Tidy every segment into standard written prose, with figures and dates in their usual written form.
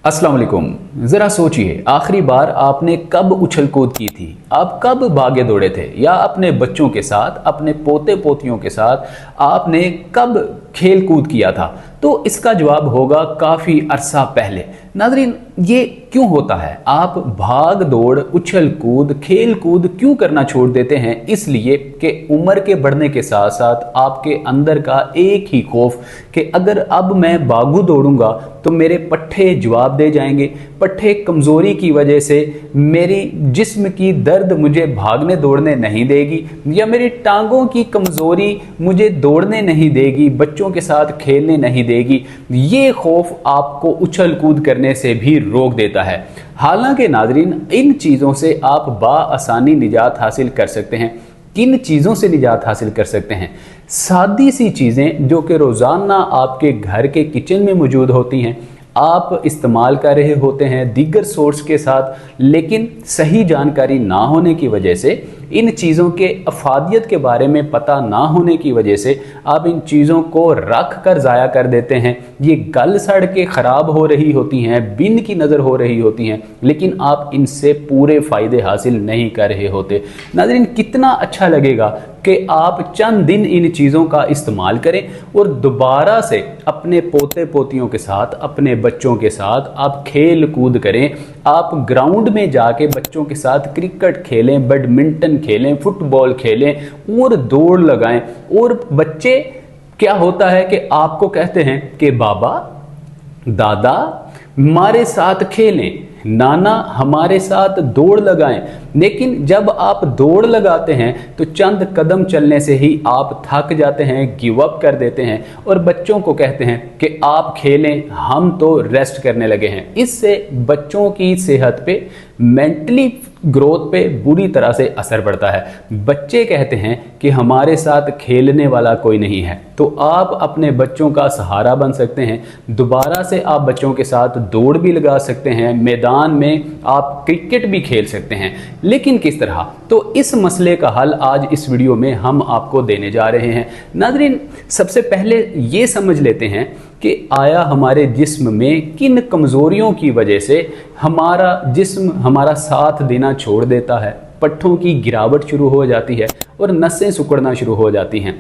अस्सलाम वालेकुम। ज़रा सोचिए, आखिरी बार आपने कब उछल कूद की थी? आप कब भागे दौड़े थे? या अपने बच्चों के साथ, अपने पोते पोतियों के साथ आपने कब खेल कूद किया था? तो इसका जवाब होगा काफ़ी अरसा पहले। नाज़रीन, ये क्यों होता है? आप भाग दौड़, उछल कूद, खेल कूद क्यों करना छोड़ देते हैं? इसलिए कि उम्र के बढ़ने के साथ साथ आपके अंदर का एक ही खौफ कि अगर अब मैं भागू दौड़ूंगा तो मेरे पट्ठे जवाब दे जाएंगे। पट्ठे कमज़ोरी की वजह से मेरी जिस्म की दर्द मुझे भागने दौड़ने नहीं देगी, या मेरी टांगों की कमज़ोरी मुझे दौड़ने नहीं देगी, बच्चों के साथ खेलने नहीं देगी। ये खौफ आपको उछल कूद करने से भी रोक देता है। हालांकि नाजरीन, इन चीज़ों से आप बाआसानी निजात हासिल कर सकते हैं। किन चीज़ों से निजात हासिल कर सकते हैं? सादी सी चीज़ें जो कि रोज़ाना आपके घर के किचन में मौजूद होती हैं, आप इस्तेमाल कर रहे होते हैं दीगर सोर्स के साथ, लेकिन सही जानकारी ना होने की वजह से, इन चीज़ों के अफादियत के बारे में पता ना होने की वजह से आप इन चीज़ों को रख कर ज़ाया कर देते हैं। ये गल सड़ के ख़राब हो रही होती हैं, बिन की नज़र हो रही होती हैं, लेकिन आप इनसे पूरे फ़ायदे हासिल नहीं कर रहे होते। नाज़रीन, कितना अच्छा लगेगा कि आप चंद दिन इन चीज़ों का इस्तेमाल करें और दोबारा से अपने पोते पोतियों के साथ, अपने बच्चों के साथ आप खेल कूद करें। आप ग्राउंड में जाके बच्चों के साथ क्रिकेट खेलें, बैडमिंटन खेलें, फुटबॉल खेलें और दौड़ लगाएं। और बच्चे, क्या होता है कि आपको कहते हैं कि बाबा, दादा हमारे साथ खेलें, नाना हमारे साथ दौड़ लगाएं। लेकिन जब आप दौड़ लगाते हैं तो चंद कदम चलने से ही आप थक जाते हैं, गिव अप कर देते हैं और बच्चों को कहते हैं कि आप खेलें, हम तो रेस्ट करने लगे हैं। इससे बच्चों की सेहत पे, मेंटली ग्रोथ पे बुरी तरह से असर पड़ता है। बच्चे कहते हैं कि हमारे साथ खेलने वाला कोई नहीं है। तो आप अपने बच्चों का सहारा बन सकते हैं। दोबारा से आप बच्चों के साथ दौड़ भी लगा सकते हैं, मैदान में आप क्रिकेट भी खेल सकते हैं। लेकिन किस तरह? तो इस मसले का हल आज इस वीडियो में हम आपको देने जा रहे हैं। नाज़रीन, सबसे पहले ये समझ लेते हैं कि आया हमारे जिस्म में किन कमज़ोरियों की वजह से हमारा जिस्म हमारा साथ देना छोड़ देता है, पट्ठों की गिरावट शुरू हो जाती है और नसें सिकुड़ना शुरू हो जाती हैं।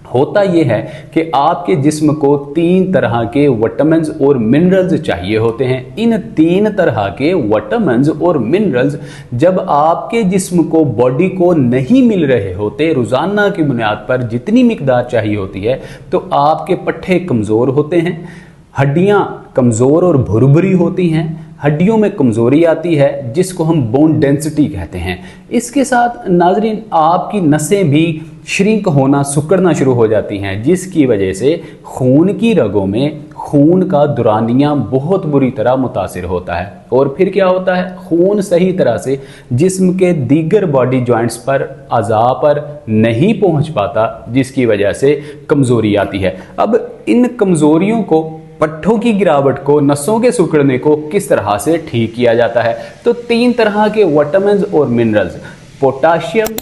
होता यह है कि आपके जिस्म को 3 तरह के विटामिन्स और मिनरल्स चाहिए होते हैं। इन 3 तरह के विटामिन्स और मिनरल्स जब आपके जिस्म को, बॉडी को नहीं मिल रहे होते, रोज़ाना की बुनियाद पर जितनी मिकदार चाहिए होती है, तो आपके पट्ठे कमज़ोर होते हैं, हड्डियां कमज़ोर और भुरभुरी होती हैं, हड्डियों में कमज़ोरी आती है जिसको हम बोन डेंसिटी कहते हैं। इसके साथ नाजरीन, आपकी नसें भी श्रिंक होना, सिकुड़ना शुरू हो जाती हैं, जिसकी वजह से खून की रगों में खून का दौरानिया बहुत बुरी तरह मुतासिर होता है। और फिर क्या होता है? खून सही तरह से जिस्म के दीगर बॉडी जॉइंट्स पर, अज़ा पर नहीं पहुंच पाता, जिसकी वजह से कमज़ोरी आती है। अब इन कमज़ोरियों को, पट्ठों की गिरावट को, नसों के सिकुड़ने को किस तरह से ठीक किया जाता है? तो 3 तरह के विटामिन्स और मिनरल्स, पोटाशियम,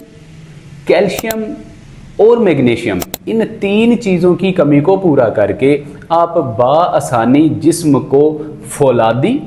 कैल्शियम और मैग्नीशियम, इन 3 चीज़ों की कमी को पूरा करके आप बाआसानी जिस्म को फौलादी,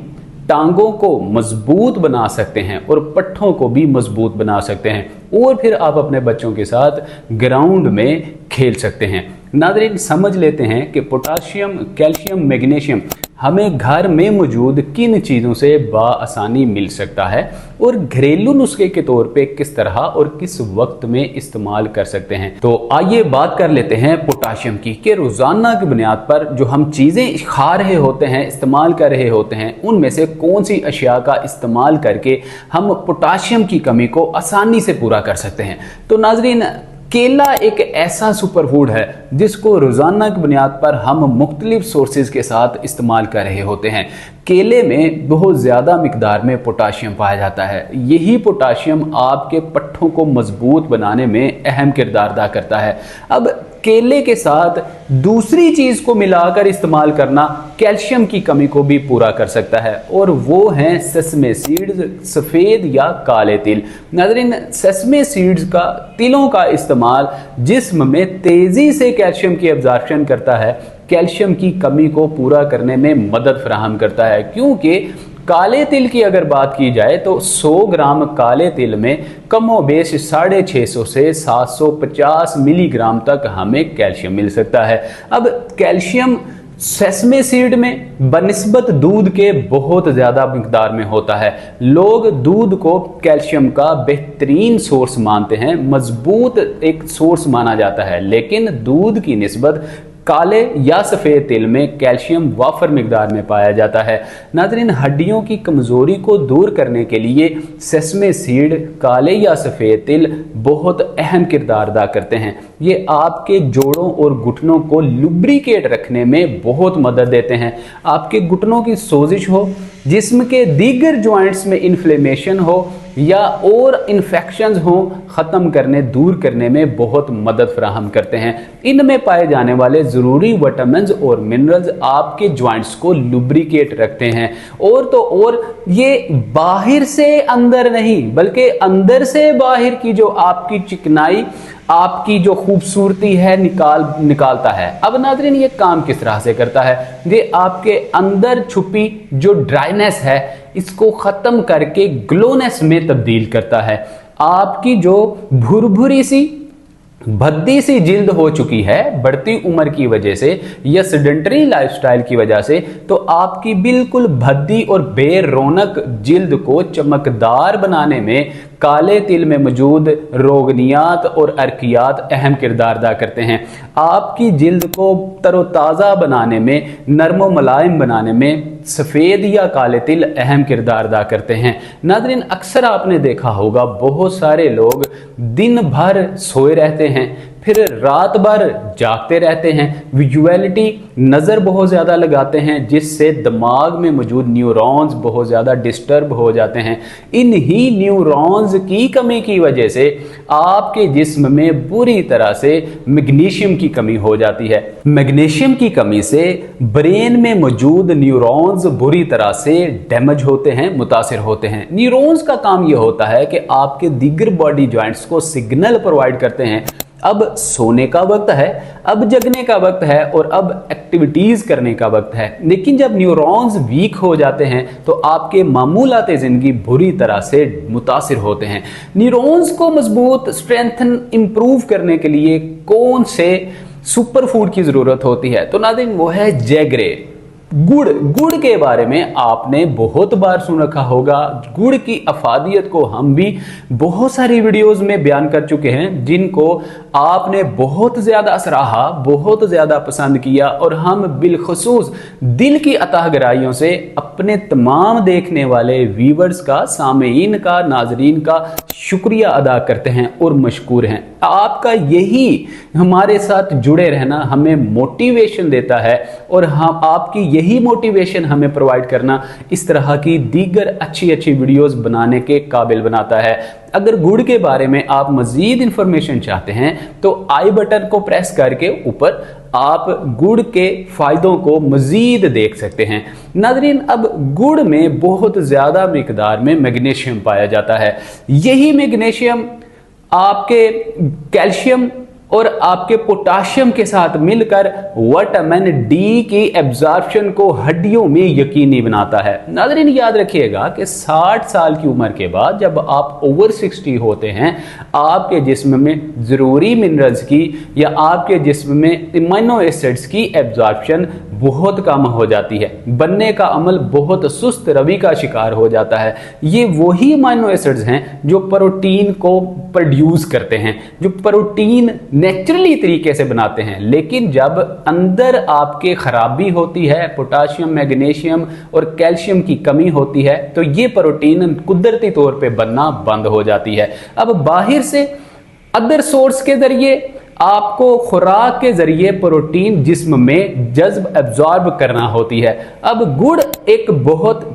टांगों को मजबूत बना सकते हैं और पट्ठों को भी मजबूत बना सकते हैं। और फिर आप अपने बच्चों के साथ ग्राउंड में खेल सकते हैं। नाज़रीन, समझ लेते हैं कि पोटाशियम, कैल्शियम, मैग्नीशियम हमें घर में मौजूद किन चीज़ों से बाआसानी मिल सकता है और घरेलू नुस्खे के तौर पे किस तरह और किस वक्त में इस्तेमाल कर सकते हैं। तो आइए बात कर लेते हैं पोटाशियम की, कि रोज़ाना की बुनियाद पर जो हम चीज़ें खा रहे होते हैं, इस्तेमाल कर रहे होते हैं, उनमें से कौन सी अशिया का इस्तेमाल करके हम पोटाशियम की कमी को आसानी से पूरा कर सकते हैं। तो नाजरीन, केला एक ऐसा सुपर फूड है जिसको रोज़ाना की बुनियाद पर हम मुख्तलिफ सोर्सेज के साथ इस्तेमाल कर रहे होते हैं। केले में बहुत ज़्यादा मिकदार में पोटाशियम पाया जाता है। यही पोटाशियम आपके पट्ठों को मजबूत बनाने में अहम किरदार अदा करता है। अब केले के साथ दूसरी चीज को मिलाकर इस्तेमाल करना कैल्शियम की कमी को भी पूरा कर सकता है, और वो हैं सेसमे सीड्स, सफेद या काले तिल। नाज़रीन, सेसमे सीड्स का, तिलों का इस्तेमाल जिस्म में तेजी से कैल्शियम की एब्जॉर्प्शन करता है, कैल्शियम की कमी को पूरा करने में मदद फराहम करता है। क्योंकि काले तिल की अगर बात की जाए तो 100 ग्राम काले तिल में कमोबेश 650 से 750 मिलीग्राम तक हमें कैल्शियम मिल सकता है। अब कैल्शियम सेसमे सीड में बनिस्बत दूध के बहुत ज़्यादा मिकदार में होता है। लोग दूध को कैल्शियम का बेहतरीन सोर्स मानते हैं, मजबूत एक सोर्स माना जाता है, लेकिन दूध की निस्बत काले या सफ़ेद तिल में कैल्शियम वाफर मिकदार में पाया जाता है। नाज़रीन, हड्डियों की कमज़ोरी को दूर करने के लिए सेसमे सीड, काले या सफ़ेद तिल बहुत अहम किरदार अदा करते हैं। ये आपके जोड़ों और घुटनों को लुब्रिकेट रखने में बहुत मदद देते हैं। आपके घुटनों की सोजिश हो, जिस्म के दीगर जॉइंट्स में इन्फ्लेमेशन हो या और इन्फेक्शंस हो, ख़त्म करने, दूर करने में बहुत मदद फराहम करते हैं। इनमें पाए जाने वाले ज़रूरी विटामिन्स और मिनरल्स आपके जॉइंट्स को लुब्रिकेट रखते हैं। और तो और ये बाहर से अंदर नहीं बल्कि अंदर से बाहर की जो आपकी चिकनाई, आपकी जो खूबसूरती है निकालता है। अब नाज़रीन, ये काम किस तरह से करता है? ये आपके अंदर छुपी जो ड्राइनेस है इसको ख़त्म करके ग्लोनेस में तब्दील करता है। आपकी जो भुरभुरी सी भद्दी सी जिल्द हो चुकी है बढ़ती उम्र की वजह से या सेडेंटरी लाइफस्टाइल की वजह से, तो आपकी बिल्कुल भद्दी और बेरौनक जिल्द को चमकदार बनाने में काले तिल में मौजूद रोगनियात और अर्कियात अहम किरदार अदा करते हैं। आपकी जिल्द को तरोताज़ा बनाने में, नरम मुलायम बनाने में सफ़ेद या काले तिल अहम किरदार अदा करते हैं। नाज़रीन, अक्सर आपने देखा होगा बहुत सारे लोग दिन भर सोए रहते हैं, फिर रात भर जागते रहते हैं, विजुअलिटी नज़र बहुत ज़्यादा लगाते हैं, जिससे दिमाग में मौजूद न्यूरॉन्स बहुत ज़्यादा डिस्टर्ब हो जाते हैं। इन्हीं न्यूरॉन्स की कमी की वजह से आपके जिस्म में बुरी तरह से मैग्नीशियम की कमी हो जाती है। मैग्नीशियम की कमी से ब्रेन में मौजूद न्यूरॉन्स बुरी तरह से डैमेज होते हैं, मुतासिर होते हैं। न्यूरॉन्स का काम यह होता है कि आपके दीगर बॉडी जॉइंट्स को सिग्नल प्रोवाइड करते हैं, अब सोने का वक्त है, अब जगने का वक्त है और अब एक्टिविटीज करने का वक्त है। लेकिन जब न्यूरॉन्स वीक हो जाते हैं तो आपके मामूलात जिंदगी बुरी तरह से मुतासिर होते हैं। न्यूरॉन्स को मजबूत, स्ट्रेंथन, इंप्रूव करने के लिए कौन से सुपर फूड की जरूरत होती है? तो नाज़रीन, वो है जैगरे, गुड़। गुड़ के बारे में आपने बहुत बार सुन रखा होगा। गुड़ की अफादियत को हम भी बहुत सारी वीडियोस में बयान कर चुके हैं, जिनको आपने बहुत ज़्यादा सराहा, बहुत ज़्यादा पसंद किया, और हम बिलखसूस दिल की अताह गहराइयों से अपने तमाम देखने वाले व्यूवर्स का, सामीन का, नाजरीन का शुक्रिया अदा करते हैं और मशकूर हैं। आपका यही हमारे साथ जुड़े रहना हमें मोटिवेशन देता है और हम आपकी यही मोटिवेशन हमें प्रोवाइड करना इस तरह की दीगर अच्छी अच्छी वीडियोस बनाने के काबिल बनाता है। अगर गुड़ के बारे में आप मजीद इंफॉर्मेशन चाहते हैं तो आई बटन को प्रेस करके ऊपर आप गुड़ के फायदों को मजीद देख सकते हैं। नाज़रीन, अब गुड़ में बहुत ज्यादा मिकदार में मैग्नीशियम पाया जाता है। यही मैग्नीशियम आपके कैल्शियम और आपके पोटाशियम के साथ मिलकर विटामिन डी की एब्जॉर्प्शन को हड्डियों में यकीनी बनाता है। नाज़रीन, याद रखिएगा कि 60 साल की उम्र के बाद जब आप ओवर 60 होते हैं, आपके जिस्म में ज़रूरी मिनरल्स की या आपके जिस्म में इम्यूनो एसिड्स की एब्जॉर्प्शन बहुत कम हो जाती है। बनने का अमल बहुत सुस्त रवि का शिकार हो जाता है। ये वही इम्यूनो एसिड्स हैं जो प्रोटीन को प्रोड्यूस करते हैं, जो प्रोटीन नेचुरली तरीके से बनाते हैं। लेकिन जब अंदर आपके खराबी होती है, पोटाशियम, मैग्नीशियम और कैल्शियम की कमी होती है, तो ये प्रोटीन कुदरती तौर पे बनना बंद हो जाती है। अब बाहर से अदर सोर्स के जरिए आपको खुराक के जरिए प्रोटीन जिस्म में जज्ब एब्जॉर्ब करना होती है। अब गुड़ एक बहुत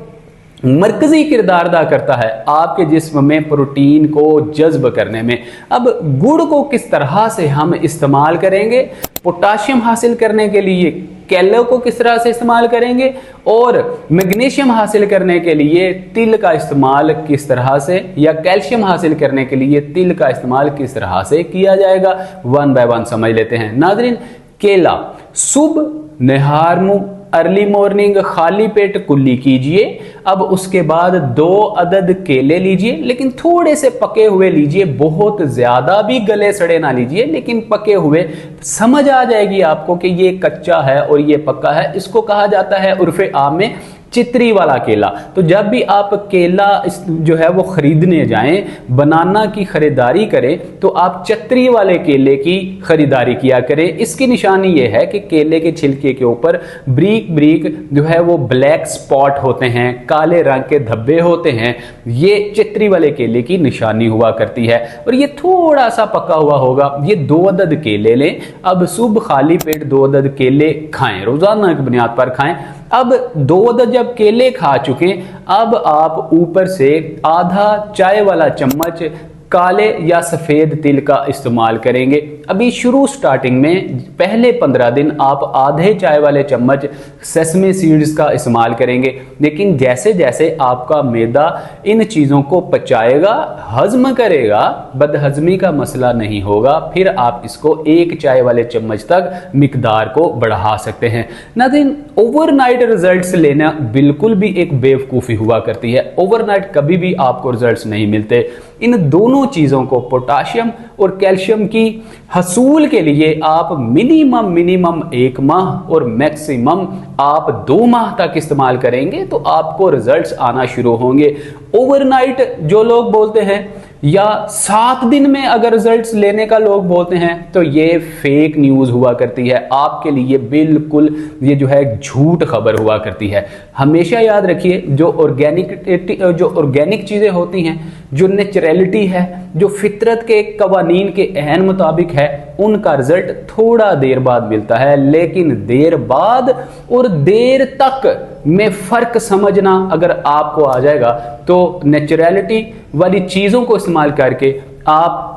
मरकजी किरदार अदा करता है आपके जिस्म में प्रोटीन को जज्ब करने में। अब गुड़ को किस तरह से हम इस्तेमाल करेंगे, पोटाशियम हासिल करने के लिए कैलों को किस तरह से इस्तेमाल करेंगे, और मैग्नीशियम हासिल करने के लिए तिल का इस्तेमाल किस तरह से, या कैल्शियम हासिल करने के लिए तिल का इस्तेमाल किस तरह से किया जाएगा, वन बाय वन समझ लेते हैं। नाज़रीन, केला सुबह निहार मुंह अर्ली मॉर्निंग खाली पेट कुल्ली कीजिए। अब उसके बाद 2 अदद केले लीजिए, लेकिन थोड़े से पके हुए लीजिए, बहुत ज्यादा भी गले सड़े ना लीजिए, लेकिन पके हुए। समझ आ जाएगी आपको कि ये कच्चा है और ये पक्का है। इसको कहा जाता है उर्फे आम में चित्री वाला केला। तो जब भी आप केला जो है वो खरीदने जाएं, बनाना की खरीदारी करें, तो आप चत्री वाले केले की खरीदारी किया करें। इसकी निशानी ये है कि केले के छिलके के ऊपर ब्रीक ब्रीक जो है वो ब्लैक स्पॉट होते हैं, काले रंग के धब्बे होते हैं। ये चित्री वाले केले की निशानी हुआ करती है, और ये थोड़ा सा पका हुआ होगा। ये 2 अदद केले लें। अब सुबह खाली पेट 2 अदद केले खाएं, रोजाना की बुनियाद पर खाएं। अब 2 अदद जब केले खा चुके, अब आप ऊपर से आधा चाय वाला चम्मच काले या सफ़ेद तिल का इस्तेमाल करेंगे। अभी शुरू स्टार्टिंग में पहले 15 दिन आप आधे चाय वाले चम्मच सेसमे सीड्स का इस्तेमाल करेंगे, लेकिन जैसे जैसे आपका मैदा इन चीज़ों को पचाएगा, हजम करेगा, बदहजमी का मसला नहीं होगा, फिर आप इसको 1 चाय वाले चम्मच तक मिकदार को बढ़ा सकते हैं। नाज़रीन, ओवरनाइट रिजल्ट्स लेना बिल्कुल भी एक बेवकूफ़ी हुआ करती है। ओवरनाइट कभी भी आपको रिजल्ट्स नहीं मिलते। इन दोनों चीज़ों को, पोटाशियम और कैल्शियम की हसूल के लिए आप मिनिमम 1 माह और मैक्सिमम आप 2 माह तक इस्तेमाल करेंगे तो आपको रिजल्ट्स आना शुरू होंगे। ओवरनाइट जो लोग बोलते हैं या 7 दिन में अगर रिजल्ट्स लेने का लोग बोलते हैं, तो ये फेक न्यूज़ हुआ करती है। आपके लिए बिल्कुल ये जो है झूठ खबर हुआ करती है। हमेशा याद रखिए, जो ऑर्गेनिक चीज़ें होती हैं, जो नेचुरलिटी है, जो फितरत के कवानीन के एहन मुताबिक है, उनका रिजल्ट थोड़ा देर बाद मिलता है। लेकिन देर बाद और देर तक में फ़र्क समझना अगर आपको आ जाएगा, तो नेचुरलिटी वाली चीज़ों को इस्तेमाल करके आप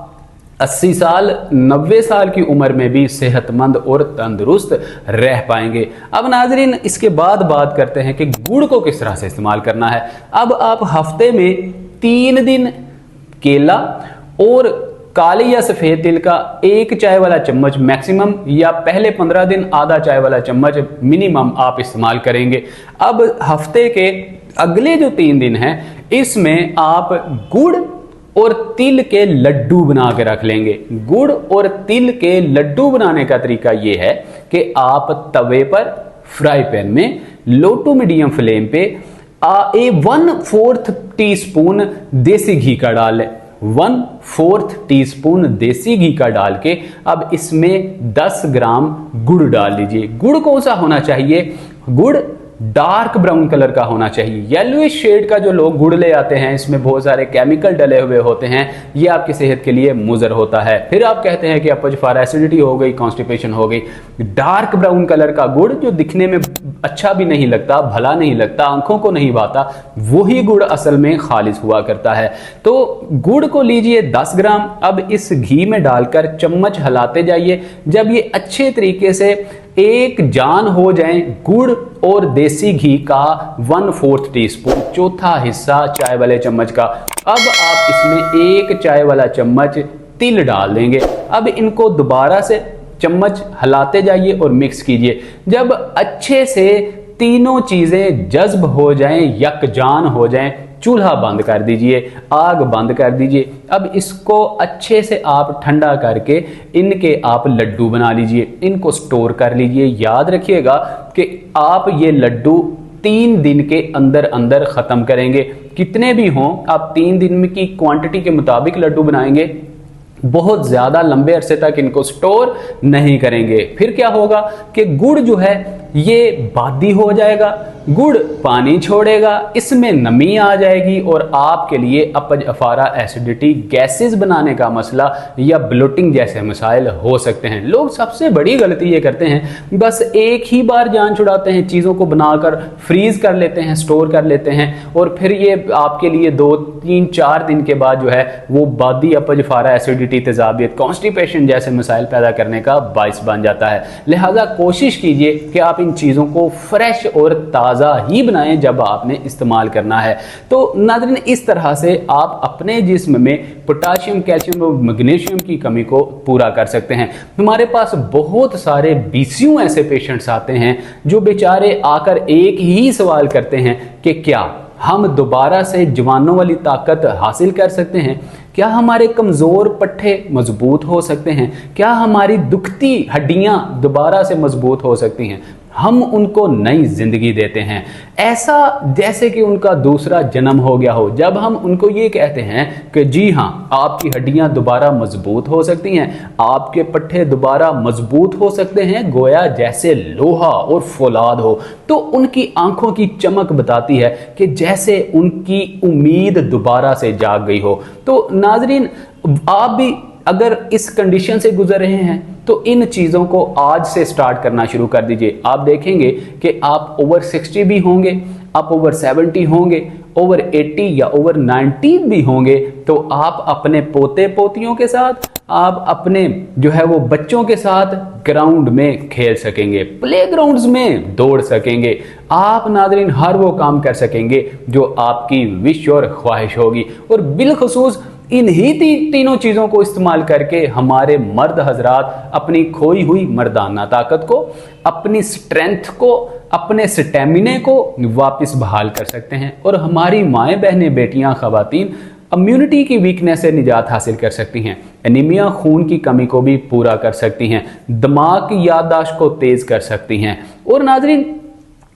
80 साल 90 साल की उम्र में भी सेहतमंद और तंदुरुस्त रह पाएंगे। अब नाजरीन, इसके बाद बात करते हैं कि गुड़ को किस तरह से इस्तेमाल करना है। अब आप हफ्ते में 3 दिन केला और काले या सफ़ेद तिल का 1 चाय वाला चम्मच मैक्सिमम, या पहले 15 दिन आधा चाय वाला चम्मच मिनिमम आप इस्तेमाल करेंगे। अब हफ्ते के अगले जो 3 दिन हैं, इसमें आप गुड़ और तिल के लड्डू बना के रख लेंगे। गुड़ और तिल के लड्डू बनाने का तरीका यह है कि आप तवे पर फ्राई पैन में लो टू मीडियम फ्लेम पे 1/4 टीस्पून देसी घी का डाल लें। 1/4 टीस्पून देसी घी का डाल के अब इसमें 10 ग्राम गुड़ डाल लीजिए। गुड़ कौन सा होना चाहिए? गुड़ डार्क ब्राउन कलर का होना चाहिए। येलोइश शेड का जो लोग गुड़ ले आते हैं, इसमें बहुत सारे केमिकल डले हुए होते हैं, ये आपकी सेहत के लिए मुज़र होता है। फिर आप कहते हैं कि अपच एसिडिटी हो गई, कॉन्स्टिपेशन हो गई। डार्क ब्राउन कलर का गुड़ जो दिखने में अच्छा भी नहीं लगता, भला नहीं लगता, आंखों को नहीं भाता, वही गुड़ असल में खालिस हुआ करता है। तो गुड़ को लीजिए 10 ग्राम। अब इस घी में डालकर चम्मच हिलाते जाइए। जब ये अच्छे तरीके से एक जान हो जाए गुड़ और देसी घी का 1/4 टीस्पून, चौथा हिस्सा चाय वाले चम्मच का, अब आप इसमें 1 चाय वाला चम्मच तिल डाल देंगे। अब इनको दोबारा से चम्मच हिलाते जाइए और मिक्स कीजिए। जब अच्छे से तीनों चीजें जज्ब हो जाएं, यकजान हो जाएं, चूल्हा बंद कर दीजिए, आग बंद कर दीजिए। अब इसको अच्छे से आप ठंडा करके इनके आप लड्डू बना लीजिए, इनको स्टोर कर लीजिए। याद रखिएगा कि आप ये लड्डू 3 दिन के अंदर अंदर ख़त्म करेंगे। कितने भी हों, आप 3 दिन की क्वांटिटी के मुताबिक लड्डू बनाएंगे, बहुत ज़्यादा लंबे अरसे तक इनको स्टोर नहीं करेंगे। फिर क्या होगा कि गुड़ जो है ये बादी हो जाएगा, गुड़ पानी छोड़ेगा, इसमें नमी आ जाएगी और आपके लिए अपच, अफारा, एसिडिटी, गैसेस बनाने का मसला या ब्लोटिंग जैसे मसाइल हो सकते हैं। लोग सबसे बड़ी गलती ये करते हैं, बस एक ही बार जान छुड़ाते हैं, चीज़ों को बनाकर फ्रीज कर लेते हैं, स्टोर कर लेते हैं और फिर ये आपके लिए 2-3-4 दिन के बाद जो है वो बादी, अपच, अफारा, एसिडिटी, तेजाबियत, कॉन्स्टिपेशन जैसे मसाइल पैदा करने का बाइस बन जाता है। लिहाजा कोशिश कीजिए कि आप इन चीज़ों को फ्रेश और ताज़ा ही बनाएं जब आपने इस्तेमाल करना है। तो नाज़रीन, इस तरह से आप अपने जिस्म में पोटाशियम, कैल्शियम और मैग्नीशियम की कमी को पूरा कर सकते हैं। हमारे पास बहुत सारे बीसियों ऐसे पेशेंट्स आते हैं जो बेचारे आकर एक ही सवाल करते हैं कि क्या हम दोबारा से जवानों वाली ताकत हासिल कर सकते हैं? क्या हमारे कमज़ोर पट्टे मजबूत हो सकते हैं? क्या हमारी दुखती हड्डियां दोबारा से मजबूत हो सकती हैं? हम उनको नई जिंदगी देते हैं, ऐसा जैसे कि उनका दूसरा जन्म हो गया हो। जब हम उनको ये कहते हैं कि जी हाँ, आपकी हड्डियां दोबारा मजबूत हो सकती हैं, आपके पट्टे दोबारा मजबूत हो सकते हैं, गोया जैसे लोहा और फौलाद हो, तो उनकी आंखों की चमक बताती है कि जैसे उनकी उम्मीद दोबारा से जाग गई हो। तो नाजरीन, आप भी अगर इस कंडीशन से गुजर रहे हैं तो इन चीज़ों को आज से स्टार्ट करना शुरू कर दीजिए। आप देखेंगे कि आप ओवर 60 भी होंगे, आप ओवर 70 होंगे, ओवर 80 या ओवर 90 भी होंगे, तो आप अपने पोते पोतियों के साथ, आप अपने जो है वो बच्चों के साथ ग्राउंड में खेल सकेंगे, प्लेग्राउंड्स में दौड़ सकेंगे। आप नाज़रीन हर वो काम कर सकेंगे जो आपकी विश और ख्वाहिश होगी। और बिलखुसूस इन्हीं तीनों चीज़ों को इस्तेमाल करके हमारे मर्द हजरात अपनी खोई हुई मर्दाना ताकत को, अपनी स्ट्रेंथ को, अपने स्टेमिने को वापस बहाल कर सकते हैं। और हमारी माएँ, बहनें, बेटियां, खवातीन इम्यूनिटी की वीकनेस से निजात हासिल कर सकती हैं, एनीमिया, खून की कमी को भी पूरा कर सकती हैं, दिमाग की याददाश्त को तेज कर सकती हैं। और नाजरीन,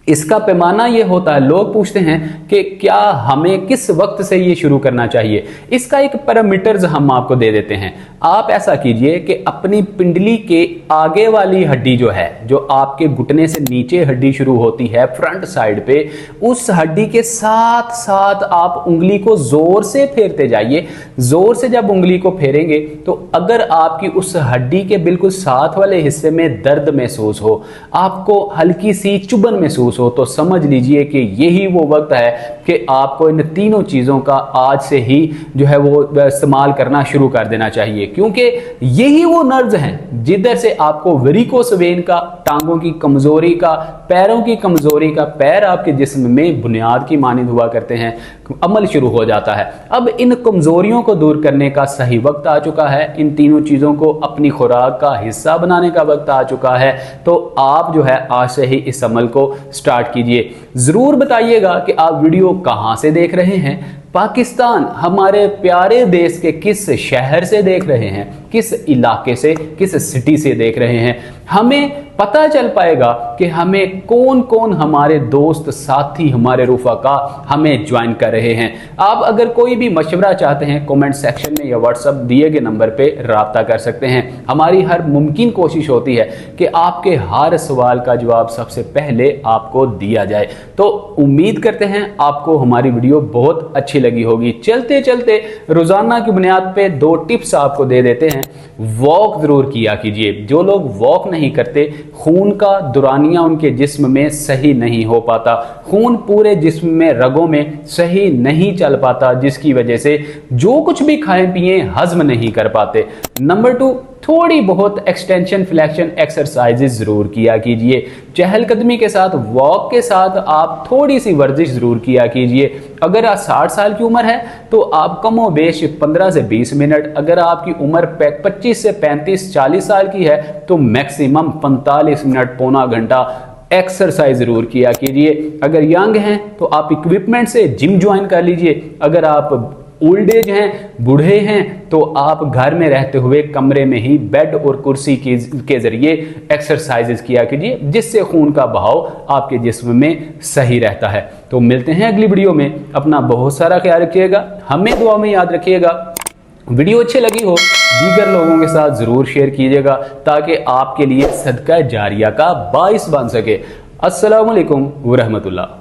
इसका पैमाना ये होता है, लोग पूछते हैं कि क्या हमें किस वक्त से ये शुरू करना चाहिए। इसका एक पैरामीटर्स हम आपको दे देते हैं। आप ऐसा कीजिए कि अपनी पिंडली के आगे वाली हड्डी जो है, जो आपके घुटने से नीचे हड्डी शुरू होती है फ्रंट साइड पे, उस हड्डी के साथ साथ आप उंगली को जोर से फेरते जाइए। जोर से जब उंगली को फेरेंगे तो अगर आपकी उस हड्डी के बिल्कुल साथ वाले हिस्से में दर्द महसूस हो, आपको हल्की सी चुभन महसूस हो, तो समझ लीजिए कि यही वो वक्त है कि आपको इन तीनों चीज़ों का आज से ही जो है वो इस्तेमाल करना शुरू कर देना चाहिए, क्योंकि यही वो नर्व्स हैं जिधर से आपको वेरिकोस वेन का, टांगों की कमजोरी का, पैरों की कमजोरी का, पैर आपके जिस्म में बुनियाद की मानिंद हुआ करते हैं, अमल शुरू हो जाता है। अब इन कमजोरियों को दूर करने का सही वक्त आ चुका है, इन तीनों चीज़ों को अपनी खुराक का हिस्सा बनाने का वक्त आ चुका है। तो आप जो है आज से ही इस अमल को स्टार्ट कीजिए। ज़रूर बताइएगा कि आप वीडियो कहाँ से देख रहे हैं, पाकिस्तान हमारे प्यारे देश के किस शहर से देख रहे हैं, किस इलाके से, किस सिटी से देख रहे हैं। हमें पता चल पाएगा कि हमें कौन कौन हमारे दोस्त, साथी, हमारे रुफका हमें ज्वाइन कर रहे हैं। आप अगर कोई भी मशवरा चाहते हैं, कमेंट सेक्शन में या व्हाट्सएप दिए गए नंबर पे राब्ता कर सकते हैं। हमारी हर मुमकिन कोशिश होती है कि आपके हर सवाल का जवाब सबसे पहले आपको दिया जाए। तो उम्मीद करते हैं आपको हमारी वीडियो बहुत अच्छी लगी होगी। चलते चलते रोजाना की बुनियाद पे 2 टिप्स आपको दे देते हैं। वॉक जरूर किया कीजिए। जो लोग वॉक नहीं करते, खून का दुरानिया उनके जिस्म में सही नहीं हो पाता, खून पूरे जिस्म में, रगों में सही नहीं चल पाता, जिसकी वजह से जो कुछ भी खाएं पिए हजम नहीं कर पाते। नंबर 2, थोड़ी बहुत एक्सटेंशन फ्लेक्शन एक्सरसाइजेज जरूर किया कीजिए। चहलकदमी के साथ, वॉक के साथ आप थोड़ी सी वर्जिश जरूर किया कीजिए। अगर आप 60 साल की उम्र है तो आप कमो बेश 15 से 20 मिनट, अगर आपकी उम्र 25 से 35 40 साल की है तो मैक्सिमम 45 मिनट, पौना घंटा एक्सरसाइज जरूर किया कीजिए। अगर यंग हैं तो आप इक्विपमेंट से जिम ज्वाइन कर लीजिए। अगर आप ओल्ड एज हैं, बूढ़े हैं, तो आप घर में रहते हुए कमरे में ही बेड और कुर्सी के जरिए एक्सरसाइजेस किया कीजिए, जिससे खून का बहाव आपके जिस्म में सही रहता है। तो मिलते हैं अगली वीडियो में। अपना बहुत सारा ख्याल रखिएगा, हमें दुआ में याद रखिएगा। वीडियो अच्छी लगी हो दीगर लोगों के साथ जरूर शेयर कीजिएगा ताकि आपके लिए सदका जारिया का बाइस बन सके। अस्सलामु अलैकुम व रहमतुल्लाह।